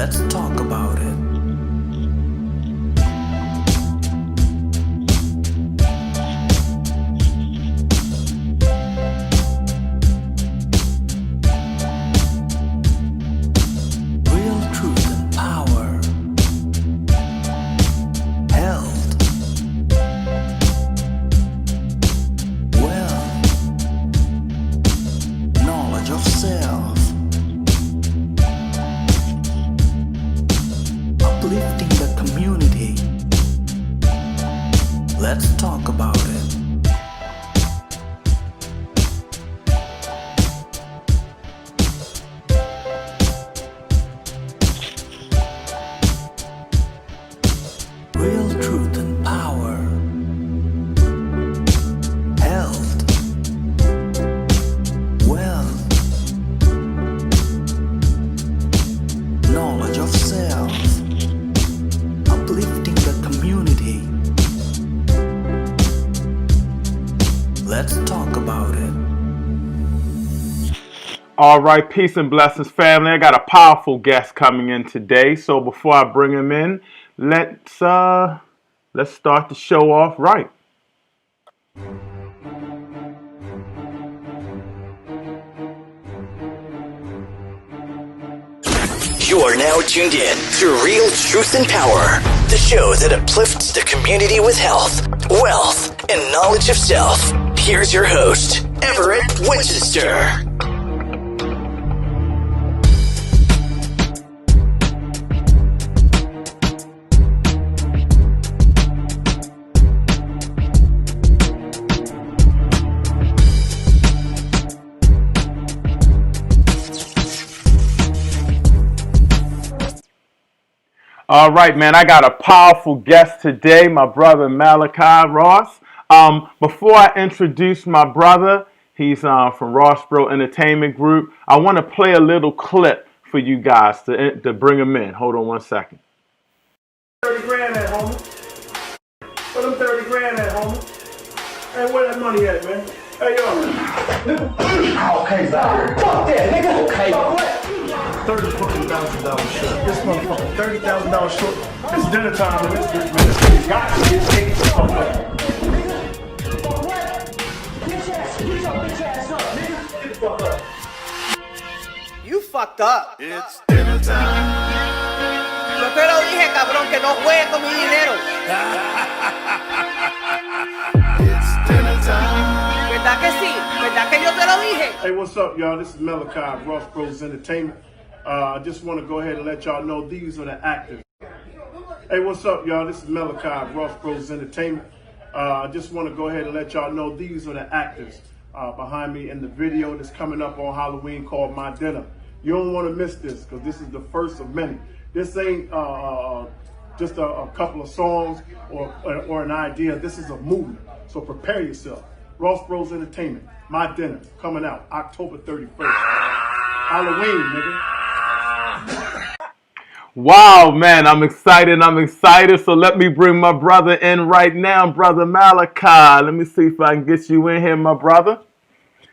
Let's talk about it. Real truth and power. Health. Wealth. Knowledge of self. Uplifting the community. Let's talk about it. Real truth and power. Health. Wealth. Knowledge of self. Uplifting the community. Let's talk about it. All right, peace and blessings, family. I got a powerful guest coming in today. So before I bring him in, let's start the show off right. You are now tuned in to Real Truth and Power, the show that uplifts the community with health, wealth, and knowledge of self. Here's your host, Everett Winchester. All right, man, I got a powerful guest today, my brother Malachi Ross. Before I introduce my brother, he's from ROSSbros Entertainment Group. I want to play a little clip for you guys to bring him in. Hold on one second. 30 grand at, homie. Where them 30 grand at, homie? Hey, where that money at, man? Hey, yo. Okay, Zahir. Fuck that, nigga. Okay. $30,000 short. This motherfucker, $30,000 short. It's dinner time, man. This nigga got to get taken the fuck up. Bitch ass, get your bitch ass up, nigga. Get the fuck up. You fucked up. It's dinner time. Yo te lo dije, cabrón, que no juegues con mi dinero. It's dinner time. ¿Verdad que sí? ¿Verdad que yo te lo dije? Hey, what's up, y'all? This is MALAKI, ROSSbros Entertainment. I just want to go ahead and let y'all know these are the actors. Hey, what's up, y'all? This is MALAKI, ROSSbros Entertainment. I just want to go ahead and let y'all know these are the actors behind me in the video that's coming up on Halloween called My Dinner. You don't want to miss this because this is the first of many. This ain't just a couple of songs or an idea. This is a movement. So prepare yourself. ROSSbros Entertainment, My Dinner, coming out October 31st. Halloween, nigga. Wow, man, I'm excited. So let me bring my brother in right now, brother Malachi. Let me see if I can get you in here, my brother.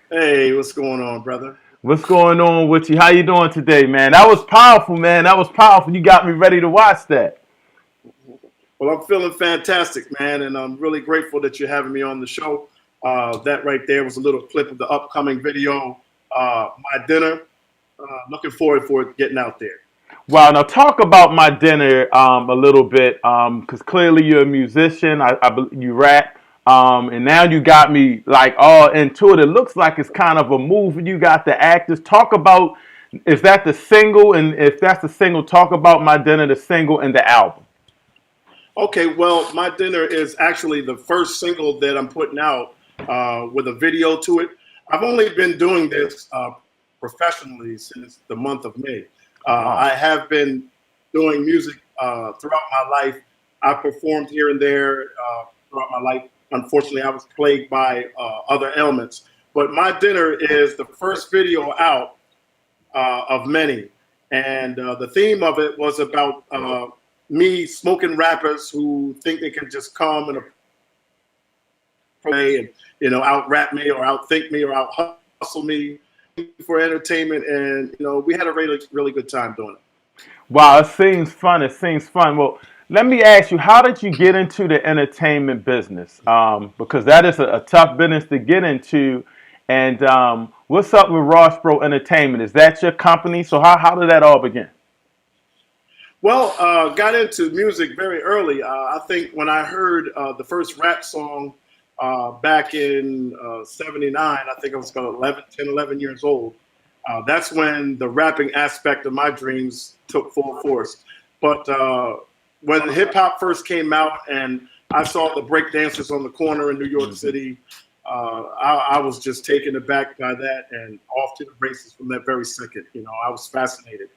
Hey, what's going on, brother? What's going on with you? How you doing today, man? That was powerful, man. That was powerful. You got me ready to watch that. Well, I'm feeling fantastic, man, and I'm really grateful that you're having me on the show. That right there was a little clip of the upcoming video, My Dinner. Looking forward for it getting out there. Wow, now talk about My Dinner a little bit, because clearly you're a musician. You rap, and now you got me like all into it. It looks like it's kind of a movie. You got the actors. Talk about, is that the single? And if that's the single, talk about My Dinner, the single, and the album. Okay, well, My Dinner is actually the first single that I'm putting out with a video to it. I've only been doing this professionally since the month of May. I have been doing music throughout my life. I performed here and there throughout my life. Unfortunately, I was plagued by other ailments. But My Dinner is the first video out of many. And the theme of it was about me smoking rappers who think they can just come and play and, you know, out rap me or out think me or out hustle me for entertainment. And, you know, we had a really, really good time doing it. Wow, it seems fun. It seems fun. Well, let me ask you, how did you get into the entertainment business? Because that is a tough business to get into. And what's up with ROSSbros Entertainment? Is that your company? So how did that all begin? Well, got into music very early. I think when I heard the first rap song back in 79, I think I was about 11 years old. That's when the rapping aspect of my dreams took full force. But when hip hop first came out and I saw the break dancers on the corner in New York City, I was just taken aback by that and off to the races from that very second. You know, I was fascinated.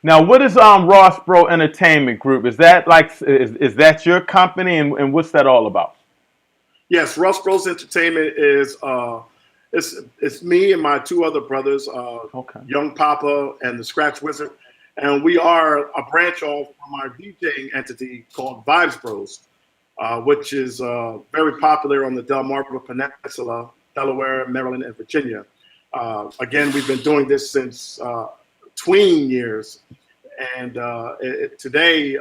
Now, what is ROSSbros Entertainment Group? Is that is that your company, and what's that all about? Yes, ROSSbros Entertainment is it's me and my two other brothers, Okay. Young Papa and the Scratch Wizard, and we are a branch off from our DJing entity called ROSSbros, which is very popular on the Delmarva Peninsula, Delaware, Maryland, and Virginia. Again, we've been doing this since tween years, and today.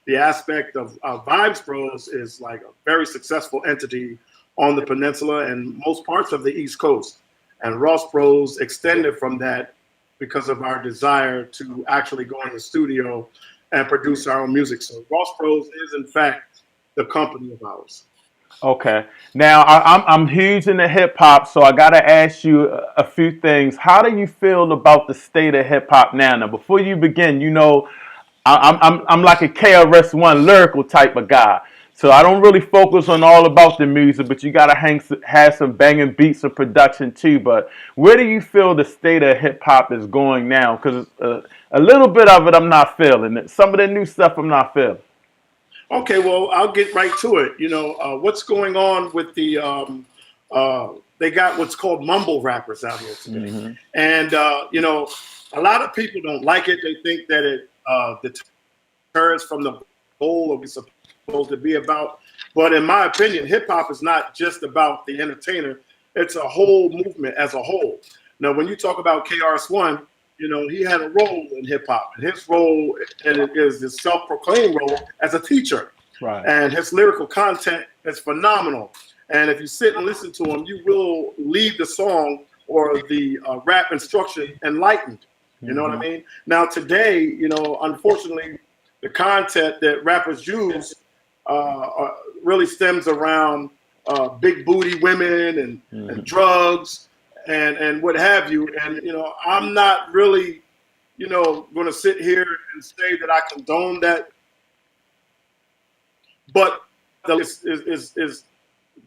The aspect of ROSSbros is like a very successful entity on the peninsula and most parts of the East Coast. And ROSSbros extended from that because of our desire to actually go in the studio and produce our own music. So ROSSbros is, in fact, the company of ours. Okay. Now I'm huge into hip hop, so I gotta ask you a few things. How do you feel about the state of hip hop now? Now, before you begin, you know, I'm like a KRS-One lyrical type of guy, so I don't really focus on all about the music, but you gotta have some banging beats of production too. But where do you feel the state of hip hop is going now? Because a little bit of it I'm not feeling. Some of the new stuff I'm not feeling. Okay, well, I'll get right to it. You know, what's going on with the they got what's called mumble rappers out here today, and you know, a lot of people don't like it. They think that it deters from the goal of it's supposed to be about. But in my opinion, hip hop is not just about the entertainer; it's a whole movement as a whole. Now, when you talk about KRS-One, you know, he had a role in hip hop, and his role is his self-proclaimed role as a teacher. Right. And his lyrical content is phenomenal. And if you sit and listen to him, you will leave the song or the rap instruction enlightened. You know what I mean? Now today, you know, unfortunately, the content that rappers use really stems around big booty women and drugs and what have you. And, you know, I'm not really, you know, going to sit here and say that I condone that. But is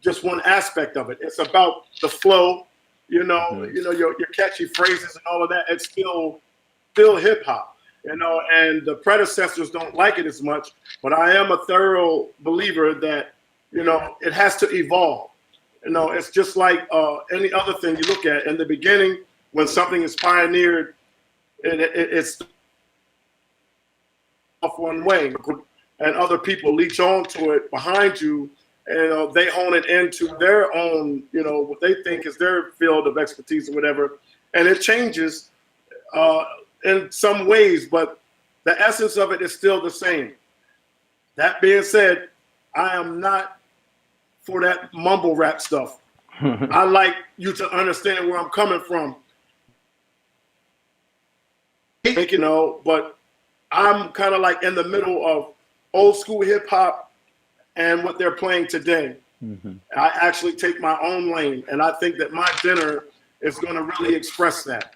just one aspect of it. It's about the flow, you know, your catchy phrases and all of that. It's still hip hop, you know, and the predecessors don't like it as much. But I am a thorough believer that, you know, it has to evolve. You know, it's just like any other thing you look at. In the beginning, when something is pioneered, it's off one way, and other people leech on to it behind you, and they hone it into their own, you know, what they think is their field of expertise or whatever, and it changes in some ways, but the essence of it is still the same. That being said, I am not for that mumble rap stuff. I like you to understand where I'm coming from. You know, but I'm kind of like in the middle of old school hip hop and what they're playing today. I actually take my own lane, and I think that my dinner is going to really express that.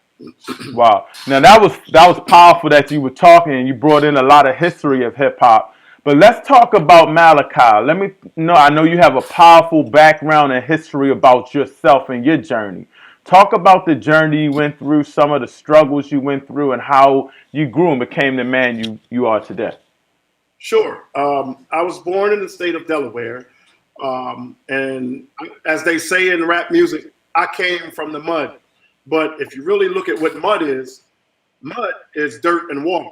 Wow. Now that was powerful that you were talking and you brought in a lot of history of hip hop. But let's talk about MALAKI. Let me know. I know you have a powerful background and history about yourself and your journey. Talk about the journey you went through, some of the struggles you went through, and how you grew and became the man you are today. Sure. I was born in the state of Delaware. And as they say in rap music, I came from the mud. But if you really look at what mud is dirt and water.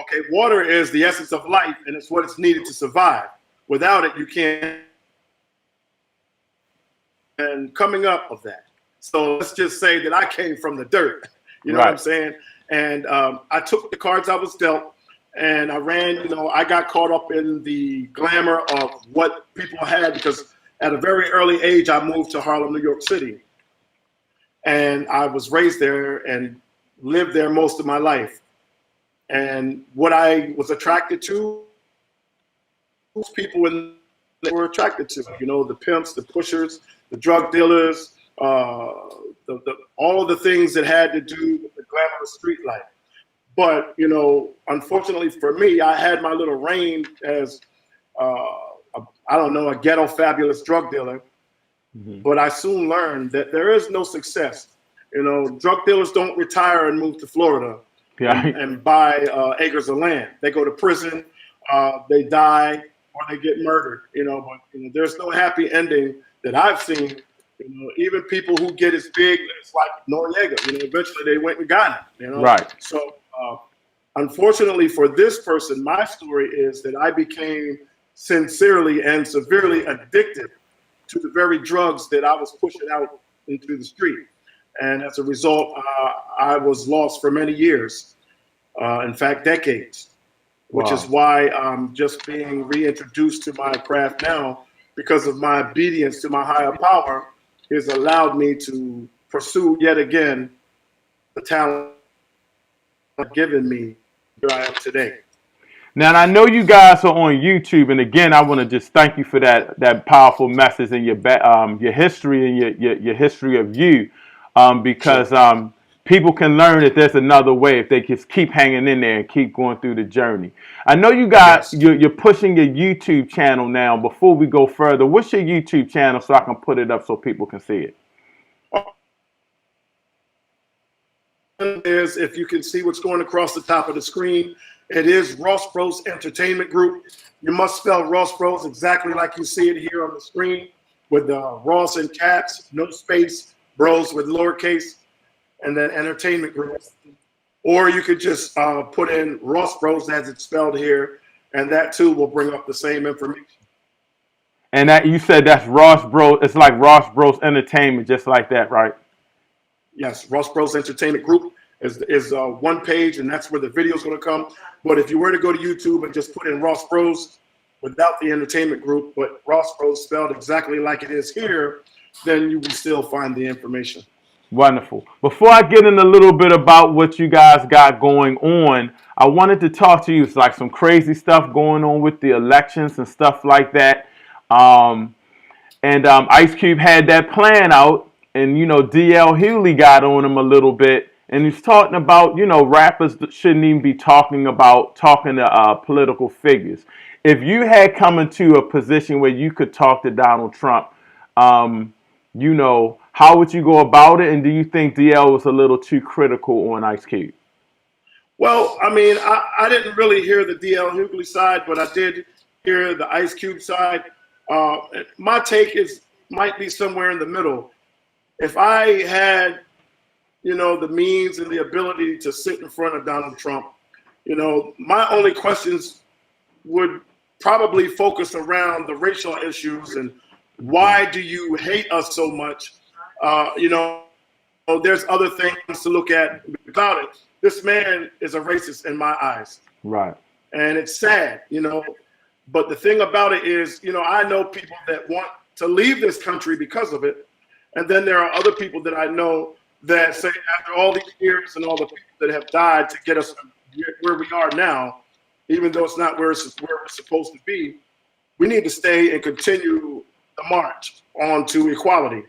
Okay, water is the essence of life, and it's what is needed to survive. Without it, you can't. And coming up of that. So let's just say that I came from the dirt. You know what I'm saying? And I took the cards I was dealt, and I ran. I got caught up in the glamour of what people had because at a very early age I moved to Harlem, New York City, and I was raised there and lived there most of my life. And what I was attracted to was people were attracted to, the pimps, the pushers, the drug dealers, all of the things that had to do with the glamorous street life. But, unfortunately for me, I had my little reign as, a ghetto fabulous drug dealer. Mm-hmm. But I soon learned that there is no success. Drug dealers don't retire and move to Florida and buy acres of land. They go to prison, they die, or they get murdered. But there's no happy ending that I've seen. Even people who get as big as like Noriega, eventually they went and got it. Right. So unfortunately for this person, my story is that I became sincerely and severely addicted to the very drugs that I was pushing out into the street. And as a result, I was lost for many years, in fact, decades, which is why I'm just being reintroduced to my craft now, because of my obedience to my higher power has allowed me to pursue yet again the talent given me here I am today. Now, I know you guys are on YouTube, and again, I want to just thank you for that powerful message and your history and your history of you, because people can learn that there's another way if they just keep hanging in there and keep going through the journey. I know you guys, you're pushing your YouTube channel now. Before we go further, what's your YouTube channel so I can put it up so people can see it? Is, if you can see what's going across the top of the screen, it is ROSSbros Entertainment Group. You must spell ROSSbros exactly like you see it here on the screen, with Ross in caps, no space, bros with lowercase, and then Entertainment Group. Or you could just put in ROSSbros as it's spelled here, and that too will bring up the same information. And that you said that's ROSSbros. It's like ROSSbros Entertainment, just like that, right? Yes, ROSSbros Entertainment Group is one page, and that's where the video is going to come. But if you were to go to YouTube and just put in ROSSbros without the entertainment group, but ROSSbros spelled exactly like it is here, then you will still find the information. Wonderful. Before I get in a little bit about what you guys got going on, I wanted to talk to you. It's like some crazy stuff going on with the elections and stuff like that. Ice Cube had that plan out. And, D.L. Hughley got on him a little bit. And he's talking about, rappers shouldn't even be talking to political figures. If you had come into a position where you could talk to Donald Trump, how would you go about it? And do you think DL was a little too critical on Ice Cube? Well, I mean, I didn't really hear the D.L. Hughley side, but I did hear the Ice Cube side. My take might be somewhere in the middle. If I had, the means and the ability to sit in front of Donald Trump, my only questions would probably focus around the racial issues and why do you hate us so much? There's other things to look at about it. This man is a racist in my eyes. Right. And it's sad, But the thing about it is, I know people that want to leave this country because of it. And then there are other people that I know that say after all these years and all the people that have died to get us where we are now, even though it's not where we're supposed to be, we need to stay and continue the march on to equality.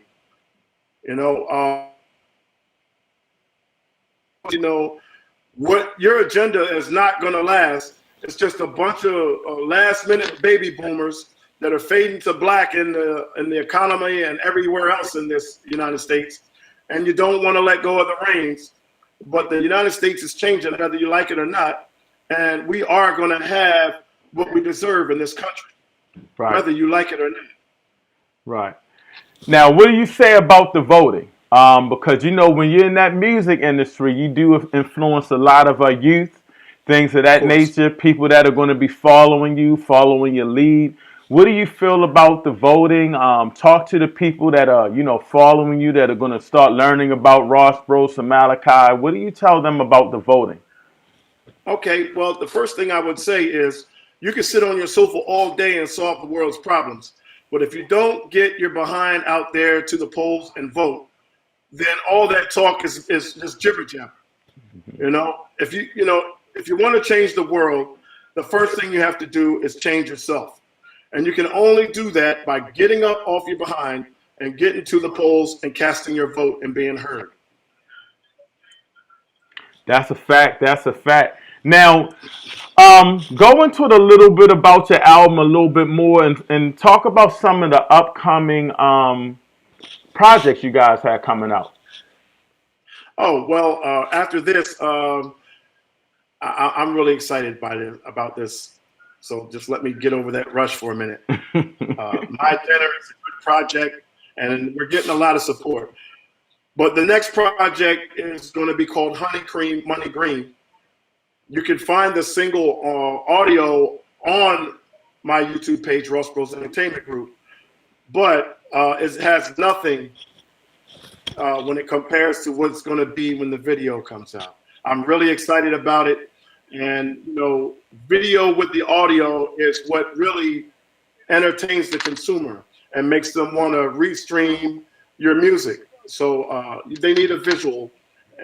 What your agenda is not going to last. It's just a bunch of last-minute baby boomers that are fading to black in the economy and everywhere else in this United States, and you don't want to let go of the reins. But the United States is changing, whether you like it or not, and we are going to have what we deserve in this country, right, whether you like it or not. Right. Now, what do you say about the voting? Because, when you're in that music industry, you do influence a lot of youth, things of that nature, people that are going to be following you, following your lead. What do you feel about the voting? Talk to the people that are, following you that are going to start learning about ROSSbros and Malachi. What do you tell them about the voting? Okay, well, the first thing I would say is you can sit on your sofa all day and solve the world's problems. But if you don't get your behind out there to the polls and vote, then all that talk is just jibber jabber. If you want to change the world, the first thing you have to do is change yourself. And you can only do that by getting up off your behind and getting to the polls and casting your vote and being heard. That's a fact. That's a fact. Now, go into it a little bit about your album a little bit more and talk about some of the upcoming projects you guys had coming out. Oh, well, after this, I'm really excited about this. So just let me get over that rush for a minute. My Dinner is a good project, and we're getting a lot of support. But the next project is going to be called Honey Cream Money Green. You can find the single audio on my YouTube page, ROSSbros Entertainment Group, but it has nothing when it compares to what's going to be when the video comes out. I'm really excited about it. And, video with the audio is what really entertains the consumer and makes them want to restream your music. So they need a visual,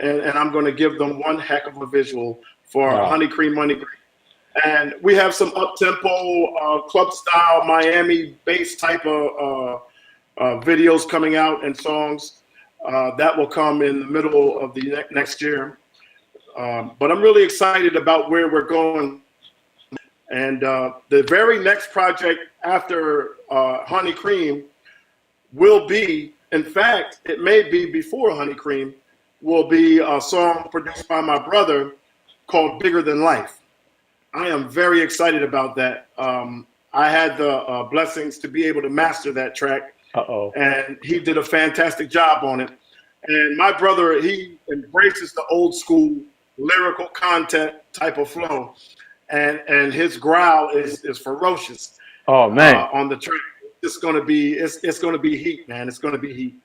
and I'm going to give them one heck of a visual for Honey Cream Money Green. And we have some up-tempo, club-style, Miami-based type of videos coming out and songs. That will come in the middle of the next year. But I'm really excited about where we're going. And the very next project after Honey Cream will be, in fact, it may be before Honey Cream, will be a song produced by my brother called Bigger Than Life. I am very excited about that. I had the blessings to be able to master that track. And he did a fantastic job on it. And my brother, he embraces the old school lyrical content type of flow. And his growl is ferocious. Oh, man. On the track. It's gonna be heat, man. It's gonna be heat.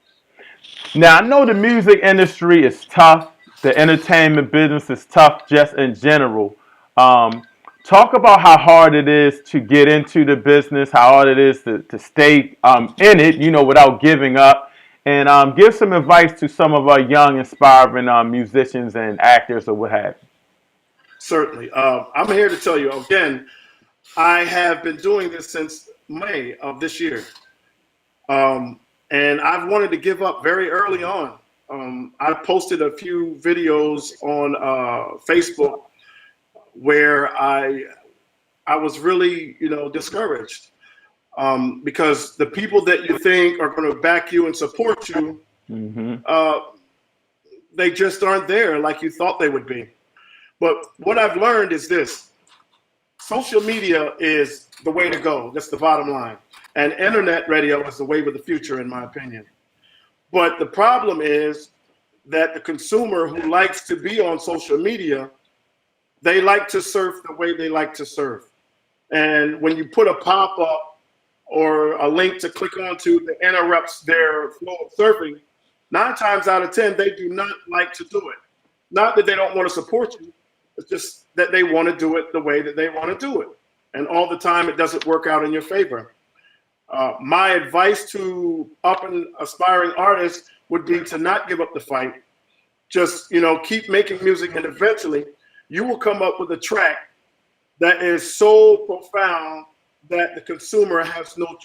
Now, I know the music industry is tough. The entertainment business is tough just in general. Talk about how hard it is to get into the business, how hard it is to stay in it, without giving up. And give some advice to some of our young, inspiring musicians and actors or what have you. Certainly. I'm here to tell you, again, I have been doing this since May of this year. And I've wanted to give up very early on. I posted a few videos on Facebook where I was really, discouraged because the people that you think are going to back you and support you, they just aren't there like you thought they would be. But what I've learned is this: social media is the way to go. That's the bottom line. And internet radio is the wave of the future, in my opinion. But the problem is that the consumer who likes to be on social media, they like to surf the way they like to surf. And when you put a pop-up or a link to click onto that interrupts their flow of surfing, 9 times out of 10, they do not like to do it. Not that they don't want to support you. It's just that they want to do it the way that they want to do it. And all the time, it doesn't work out in your favor. My advice to up and aspiring artists would be to not give up the fight. Just, keep making music, and eventually you will come up with a track that is so profound that the consumer has no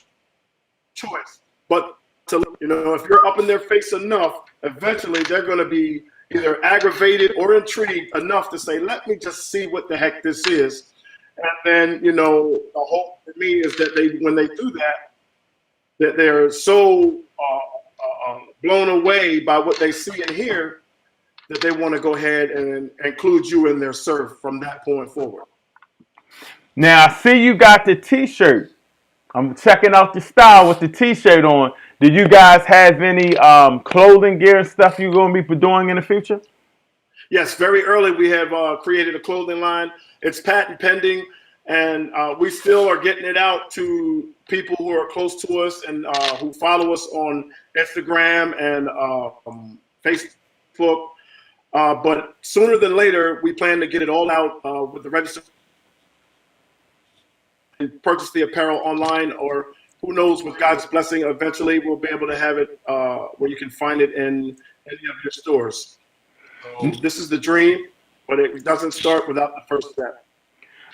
choice but to, if you're up in their face enough, eventually they're going to be either aggravated or intrigued enough to say, let me just see what the heck this is. And then, the hope for me is that when they do that, that they're so blown away by what they see and hear that they want to go ahead and include you in their surf from that point forward. Now, I see you got the T-shirt. I'm checking out the style with the T-shirt on. Do you guys have any clothing gear and stuff you're going to be doing in the future? Yes, very early we have created a clothing line. It's patent pending, and we still are getting it out to people who are close to us and who follow us on Instagram and Facebook. But sooner than later, we plan to get it all out with the register and purchase the apparel online, or who knows, with God's blessing, eventually we'll be able to have it where you can find it in any of your stores. So this is the dream, but it doesn't start without the first step.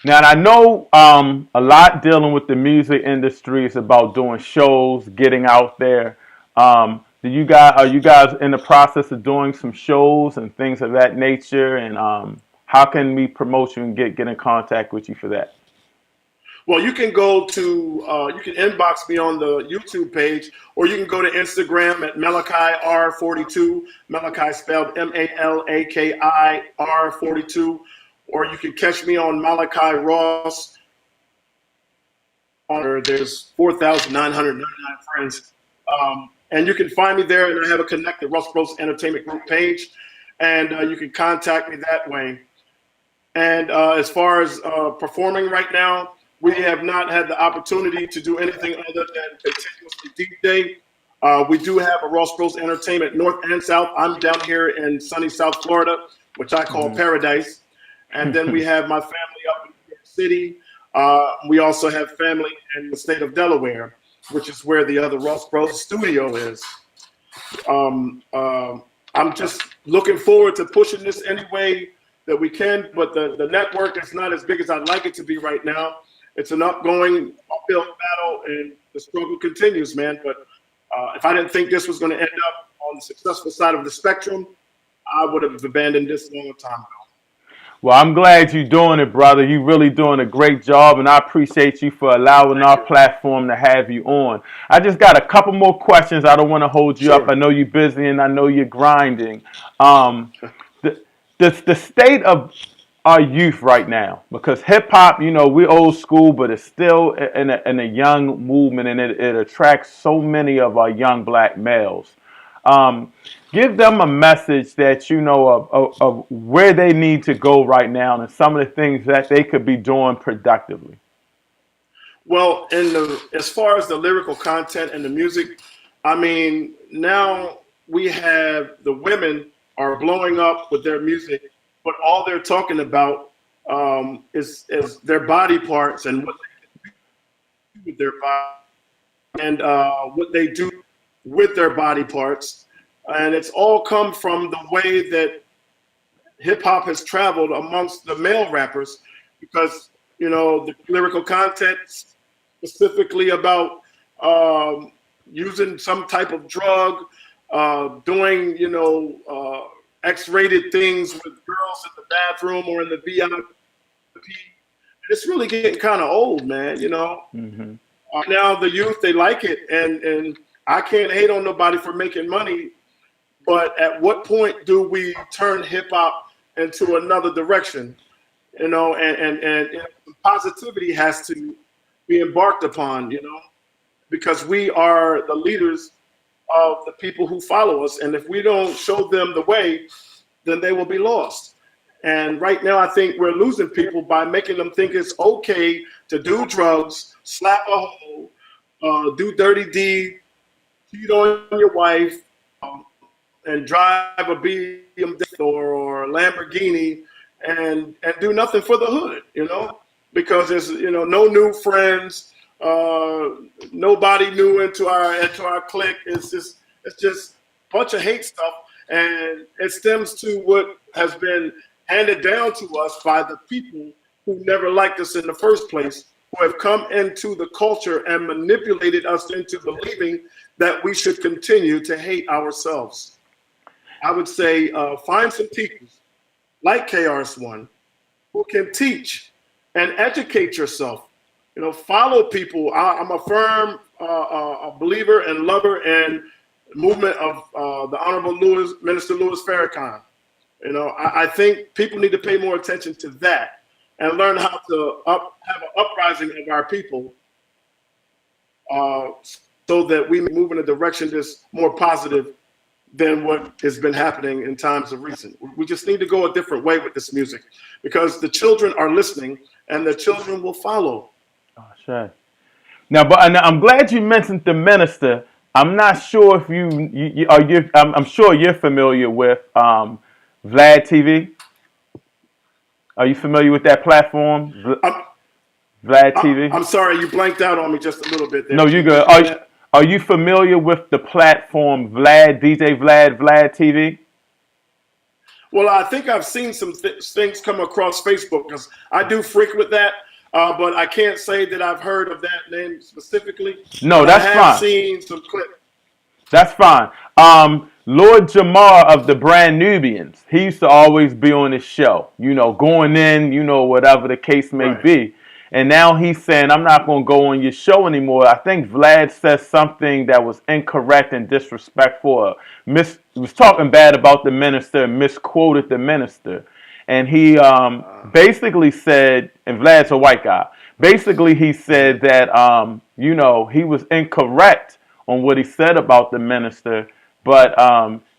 Now, I know a lot dealing with the music industry is about doing shows, getting out there. Are you guys in the process of doing some shows and things of that nature? And how can we promote you and get in contact with you for that? Well, you can go to, you can inbox me on the YouTube page, or you can go to Instagram at Malaki R42, Malaki spelled Malaki R42, or you can catch me on Malachi Ross. There's 4,999 friends. And you can find me there, and I have a connected ROSSbros Entertainment Group page, and you can contact me that way. And as far as performing right now, we have not had the opportunity to do anything other than continuously DJ. We do have a ROSSbros Entertainment North and South. I'm down here in sunny South Florida, which I call paradise. And then we have my family up in New York City. We also have family in the state of Delaware, which is where the other ROSSbros studio is. I'm just looking forward to pushing this any way that we can, but the network is not as big as I'd like it to be right now. It's an uphill battle, and the struggle continues, man. But if I didn't think this was going to end up on the successful side of the spectrum, I would have abandoned this a long time ago. Well, I'm glad you're doing it, brother. You're really doing a great job, and I appreciate you for allowing our platform to have you on. I just got a couple more questions. I don't want to hold you up. I know you're busy, and I know you're grinding. The state of our youth right now, because hip hop, we're old school, but it's still in a young movement, and it attracts so many of our young black males. Give them a message that of where they need to go right now, and some of the things that they could be doing productively. Well, as far as the lyrical content and the music, I mean, now we have the women are blowing up with their music, but all they're talking about is their body parts and what they do with their body, and what they do with their body parts. And it's all come from the way that hip hop has traveled amongst the male rappers, because, the lyrical content specifically about using some type of drug, doing, X-rated things with girls in the bathroom or in the VIP. It's really getting kind of old, man, Mm-hmm. Now the youth, they like it, and I can't hate on nobody for making money, but at what point do we turn hip hop into another direction? And positivity has to be embarked upon, because we are the leaders of the people who follow us. And if we don't show them the way, then they will be lost. And right now, I think we're losing people by making them think it's okay to do drugs, slap a hoe, do dirty deed, cheat on your wife, and drive a BMW or a Lamborghini and do nothing for the hood, because there's, no new friends, nobody new into our clique. It's just a bunch of hate stuff, and it stems to what has been handed down to us by the people who never liked us in the first place, who have come into the culture and manipulated us into believing that we should continue to hate ourselves. I would say find some teachers like KRS-One who can teach and educate yourself. Follow people. I'm a firm a believer and lover and movement of the Honorable Minister Louis Farrakhan. I think people need to pay more attention to that and learn how to have an uprising of our people, so that we move in a direction that's more positive than what has been happening in times of recent. We just need to go a different way with this music, because the children are listening, and the children will follow. Oh, sure. Now, and I'm glad you mentioned the minister. I'm not sure if you are you. I'm sure you're familiar with Vlad TV. Are you familiar with that platform, I'm, Vlad TV? I'm sorry, you blanked out on me just a little bit there. No, you good. Are you familiar with the platform Vlad TV? Well, I think I've seen some things come across Facebook because I do frequent that, but I can't say that I've heard of that name specifically. No, but that's I have fine. seen some clips. That's fine. Lord Jamar of the Brand Nubians, he used to always be on his show, going in, whatever the case may Right. be. And now he's saying, I'm not going to go on your show anymore. I think Vlad said something that was incorrect and disrespectful. He was talking bad about the minister and misquoted the minister. And he basically said, and Vlad's a white guy, basically he said that, he was incorrect on what he said about the minister, but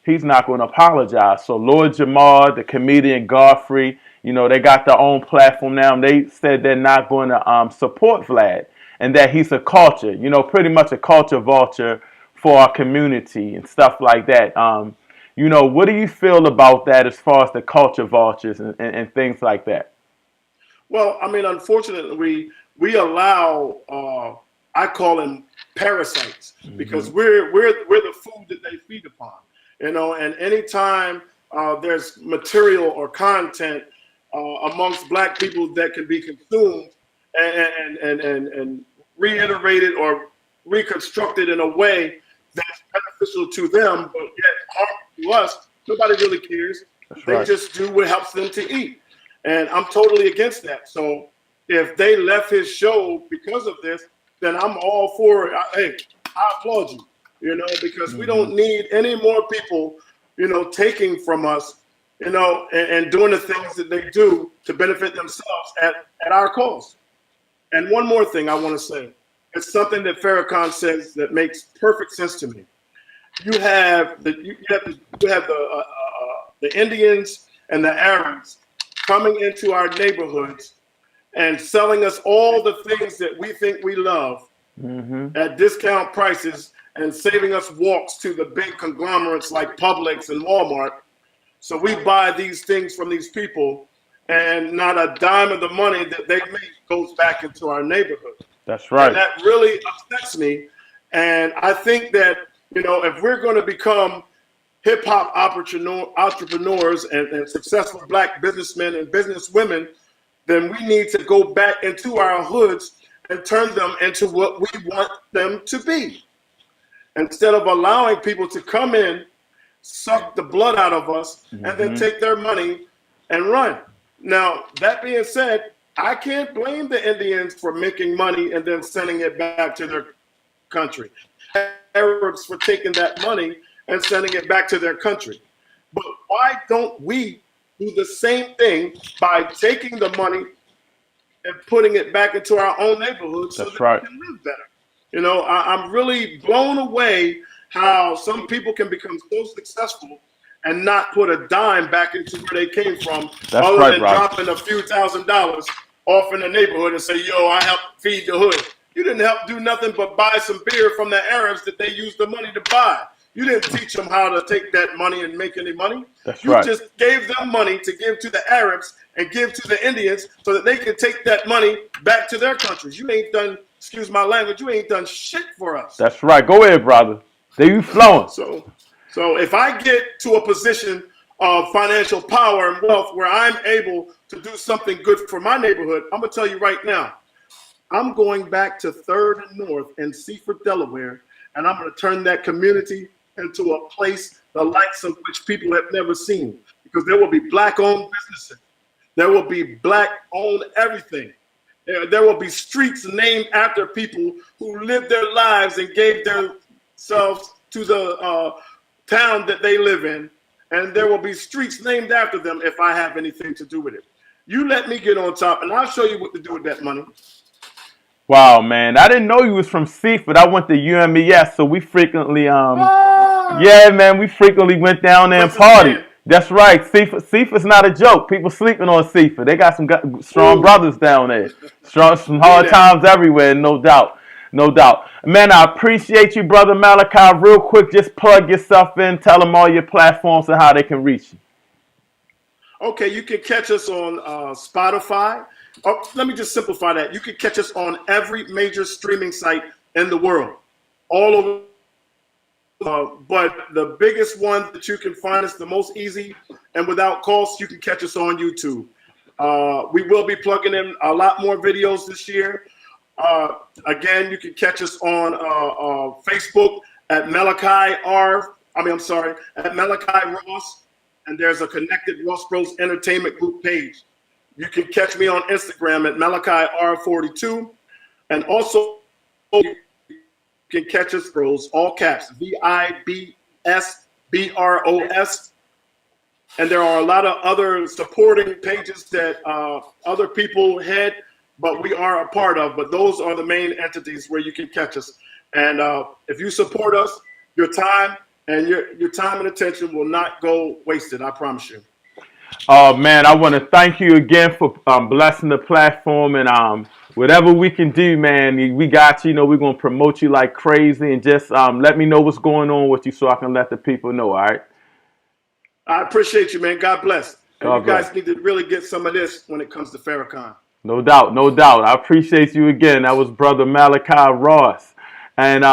he's not going to apologize. So Lord Jamar, the comedian Godfrey, they got their own platform now, and they said they're not going to support Vlad, and that he's a culture, pretty much a culture vulture for our community and stuff like that. What do you feel about that as far as the culture vultures and things like that? Well, I mean, unfortunately, we allow I call them parasites because we're the food that they feed upon, And anytime there's material or content amongst Black people that can be consumed and reiterated or reconstructed in a way that's beneficial to them, but yet harmful to us, nobody really cares. They just do what helps them to eat. And I'm totally against that. So if they left his show because of this, then I'm all for it. Hey, I applaud you, because we don't need any more people, taking from us, and doing the things that they do to benefit themselves at our cost. And one more thing I want to say. It's something that Farrakhan says that makes perfect sense to me. You have the Indians and the Arabs coming into our neighborhoods and selling us all the things that we think we love at discount prices and saving us walks to the big conglomerates like Publix and Walmart. So we buy these things from these people, and not a dime of the money that they make goes back into our neighborhood. That's right. And that really upsets me. And I think that, if we're going to become hip hop entrepreneurs and successful Black businessmen and businesswomen, then we need to go back into our hoods and turn them into what we want them to be. Instead of allowing people to come in, suck the blood out of us, and then take their money and run. Now, that being said, I can't blame the Indians for making money and then sending it back to their country. Arabs for taking that money and sending it back to their country. But why don't we do the same thing by taking the money and putting it back into our own neighborhoods so that we can live better? I'm really blown away how some people can become so successful and not put a dime back into where they came from, other than dropping a few $1,000s off in the neighborhood and say, yo, I helped feed the hood. You didn't help do nothing but buy some beer from the Arabs that they used the money to buy. You didn't teach them how to take that money and make any money. You just gave them money to give to the Arabs and give to the Indians so that they can take that money back to their countries. You ain't done, excuse my language, you ain't done shit for us. That's right. Go ahead, brother. There you flowing. So if I get to a position of financial power and wealth where I'm able to do something good for my neighborhood, I'm going to tell you right now, I'm going back to 3rd and North in Seaford, Delaware, and I'm going to turn that community into a place the likes of which people have never seen, because there will be Black-owned businesses. There will be Black-owned everything. There will be streets named after people who lived their lives and gave themselves to the town that they live in, and there will be streets named after them if I have anything to do with it. You let me get on top, and I'll show you what to do with that money. Wow, man. I didn't know you was from Seaford. I went to UMES, so we frequently, yeah, man, we frequently went down there and partied. That's right. Sifa's not a joke. People sleeping on Sifa. They got some strong brothers down there. Some hard times everywhere, no doubt. No doubt. Man, I appreciate you, Brother Malachi. Real quick, just plug yourself in. Tell them all your platforms and how they can reach you. Okay, you can catch us on Spotify. Oh, let me just simplify that. You can catch us on every major streaming site in the world, all over. But the biggest one that you can find us the most easy and without cost, you can catch us on YouTube. We will be plugging in a lot more videos this year. Again, you can catch us on Facebook at Malachi Ross, and there's a connected ROSSbros Entertainment Group page. You can catch me on Instagram at Malachi R42, and also you can catch us, bros, all caps, VIBSBROS. And there are a lot of other supporting pages that other people head, but we are a part of. But those are the main entities where you can catch us. And if you support us, your time and your time and attention will not go wasted. I promise you. Man, I want to thank you again for blessing the platform, and whatever we can do, man, we got you. You know, we're going to promote you like crazy, and just let me know what's going on with you so I can let the people know, all right? I appreciate you, man. God bless. And God you guys bless. need to really get some of this when it comes to Farrakhan. No doubt, no doubt. I appreciate you again. That was Brother Malachi Ross. And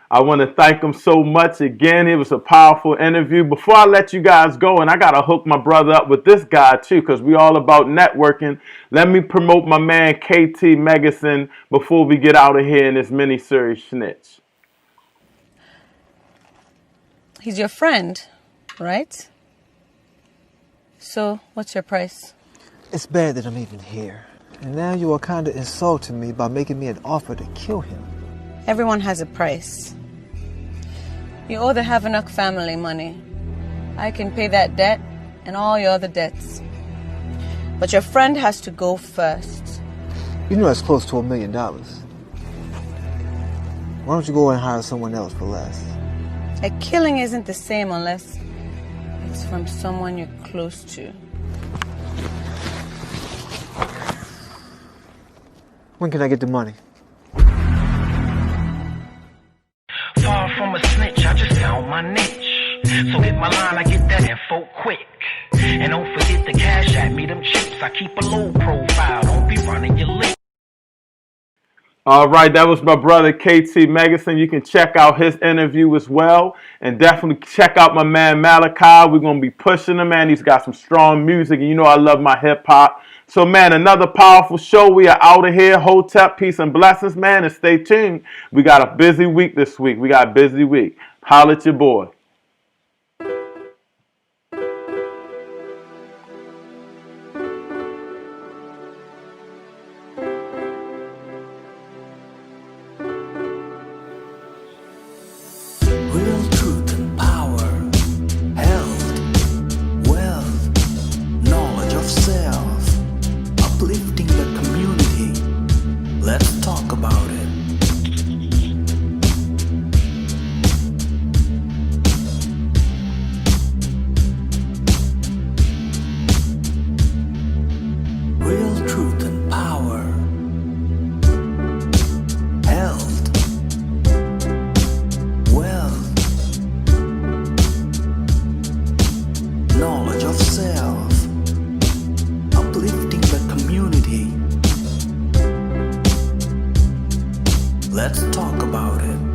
I want to thank him so much again. It was a powerful interview. Before I let you guys go, and I got to hook my brother up with this guy too, because we all about networking. Let me promote my man KT Megason before we get out of here in this mini-series Snitch. He's your friend, right? So, what's your price? It's bad that I'm even here. And now you are kind of insulting me by making me an offer to kill him. Everyone has a price. You owe the Havanuk family money. I can pay that debt and all your other debts. But your friend has to go first. You know that's close to $1 million. Why don't you go and hire someone else for less? A killing isn't the same unless it's from someone you're close to. When can I get the money? Far from a snitch, I just found my niche. So hit my line, I get that info quick. And don't forget to cash at me them chips. I keep a low profile, don't be running your lips. All right, that was my brother KT Megason. You can check out his interview as well. And definitely check out my man Malachi. We're going to be pushing him, man. He's got some strong music. And you know I love my hip-hop. So, man, another powerful show. We are out of here. Hotep, peace and blessings, man. And stay tuned. We got a busy week this week. We got a busy week. Holla at your boy. Real truth and power, health, wealth, knowledge of self, uplifting the community. Let's talk about it. Real truth and power, health, wealth, knowledge of self, uplifting the community. Let's talk about it.